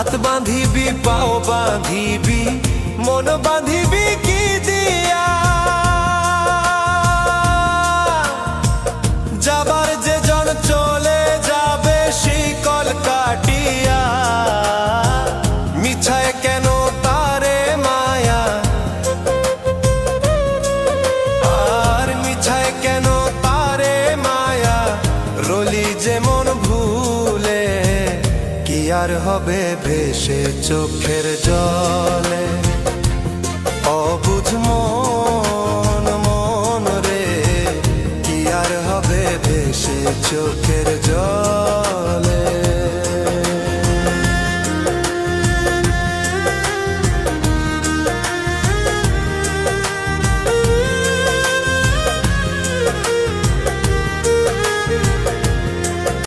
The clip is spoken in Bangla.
হাত বাঁধিবি পাও বাঁধিবি মন বাঁধিবি কি দিয়া যাবার যে জন চলে যাবে শিকল কাটিয়া মিছায় কেন তারে মায়া আর মিছায় কেন তারে মায়া রলি যেমন ভুলে কি আর হবে ভেসে চোখের জলে অবুঝ মন মন রে কি আর হবে ভেসে চোখের জলে